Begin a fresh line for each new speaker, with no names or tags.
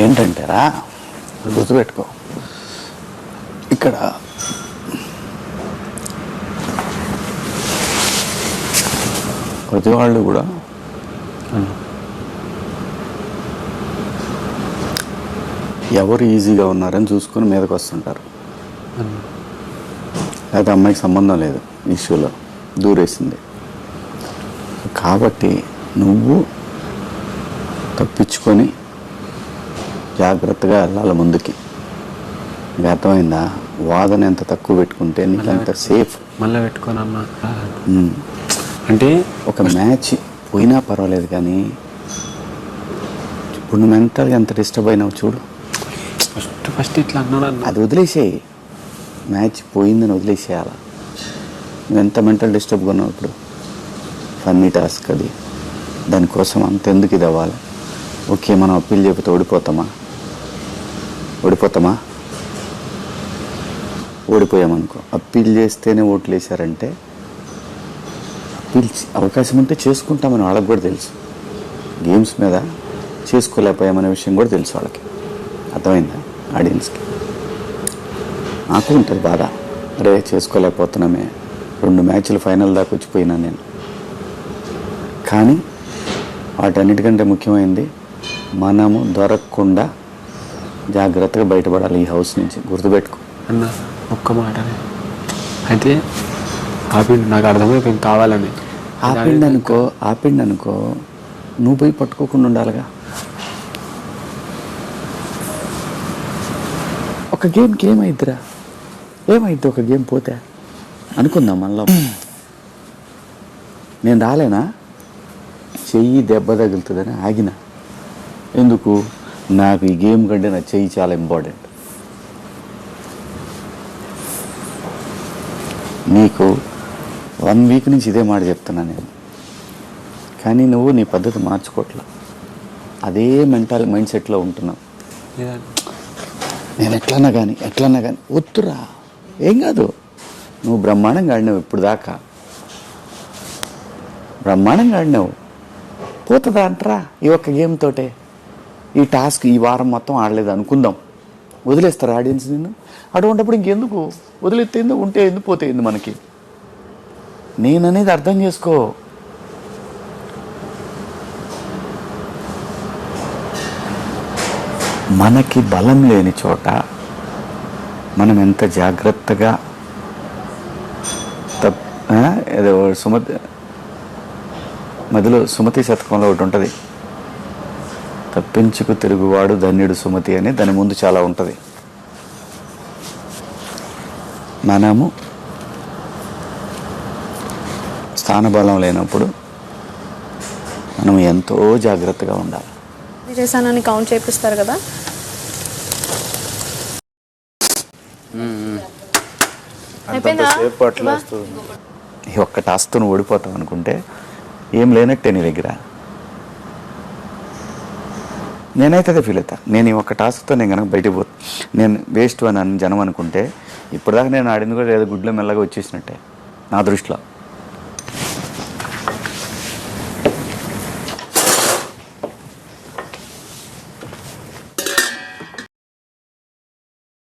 ఏంటంటారా, గుర్తుపెట్టుకో, ఇక్కడ ప్రతి వాళ్ళు కూడా ఎవరు ఈజీగా ఉన్నారని చూసుకుని మీదకి వస్తుంటారు. అయితే అమ్మాయికి సంబంధం లేదు, ఇష్యూలో దూరేసింది కాబట్టి నువ్వు తప్పించుకొని జాగ్రత్తగా వెళ్ళాలి ముందుకి. నీకు అర్థమైందా? వాదన ఎంత తక్కువ పెట్టుకుంటే నీకు అంత సేఫ్.
మళ్ళీ పెట్టుకోనమ్మా అంటే
ఒక మ్యాచ్ పోయినా పర్వాలేదు, కానీ ఇప్పుడు నువ్వు మెంటల్గా ఎంత డిస్టర్బ్ అయినావు చూడు.
ఫస్ట్ ఇట్లా అన్నాడు,
అది వదిలేసేయి. మ్యాచ్ పోయిందని వదిలేసేయాల. నువ్వు ఎంత మెంటల్ డిస్టర్బ్గా ఉన్నావు ఇప్పుడు. ఫన్నీ టాస్క్ అది, దానికోసం అంత ఎందుకు ఇది అవ్వాలి? ఓకే, మనం అప్పీల్ చెబితే ఓడిపోతామా? ఓడిపోయామనుకో, అప్పీల్ చేస్తేనే ఓట్లు వేసారంటే అప్పీల్ అవకాశం ఉంటే చేసుకుంటామని వాళ్ళకి కూడా తెలుసు. గేమ్స్ మీద చేసుకోలేకపోయామనే విషయం కూడా తెలుసు వాళ్ళకి. అర్థమైందా? ఆడియన్స్కి. నాకు ఉంటుంది బాధ, అరే చేసుకోలేకపోతున్నామే, 2 మ్యాచ్లు ఫైనల్ దాకా వచ్చిపోయినా నేను. కానీ వాటన్నిటికంటే ముఖ్యమైనది మనము దొరకకుండా జాగ్రత్తగా బయటపడాలి ఈ హౌస్ నుంచి. గుర్తుపెట్టుకో
అన్న ఒక్క మాట. అయితే ఆపిండు, నాకు అర్థమైపోయింది కావాలని.
ఆపిండనుకో నువ్వు పోయి పట్టుకోకుండా ఉండాలిగా. ఒక గేమ్కి ఏమైద్దిరా? ఏమైద్ది ఒక గేమ్ పోతే? అనుకుందాం మనలో. నేను రాలేనా, చెయ్యి దెబ్బ తగులుతుందని ఆగిన. ఎందుకు? నాకు ఈ గేమ్ కంటే నా చెయ్యి చాలా ఇంపార్టెంట్. నీకు 1 వీక్ నుంచి ఇదే మాట చెప్తున్నా నేను, కానీ నువ్వు నీ పద్ధతి మార్చుకోవట్లా. అదే మైండ్ సెట్లో ఉంటున్నావు. నేను ఎట్లన్నా కానీ వద్దురా, ఏం కాదు, నువ్వు బ్రహ్మాండంగా ఆడినావు ఇప్పుడు దాకా. బ్రహ్మాండంగా ఆడినావు, పోతుందా అంటరా ఈ ఒక్క గేమ్ తోటే? ఈ టాస్క్ ఈ వారం మొత్తం ఆడలేదు అనుకుందాం, వదిలేస్తారు ఆడియన్స్ నిన్ను. అటువంటిప్పుడు ఇంకెందుకు వదిలేస్తే ఎందుకు, ఉంటే ఎందుకు, పోతే ఎందుకు మనకి? నేననేది అర్థం చేసుకో. మనకి బలం లేని చోట మనం ఎంత జాగ్రత్తగా ఏదో మధ్యలో సుమతి శతకంలో ఒకటి ఉంటుంది, తప్పించుకు తిరుగువాడు ధన్యుడు సుమతి అని. దాని ముందు చాలా ఉంటుంది. మనము స్థానబలం లేనప్పుడు మనం ఎంతో జాగ్రత్తగా ఉండాలి.
చేశానని కౌంట్ చేపిస్తారు కదా.
ఈ ఒక్క టాస్క్తో నువ్వు ఓడిపోతావు అనుకుంటే ఏం లేనట్టే నీ దగ్గర. నేనైతే అదే ఫీల్ అవుతా. నేను ఈ ఒక్క టాస్క్తో నేను కనుక బయటకు నేను వేస్ట్ అని జనం అనుకుంటే ఇప్పటిదాకా నేను ఆడింది కూడా ఏదో గుడ్లో మెల్లగా వచ్చేసినట్టే నా దృష్టిలో.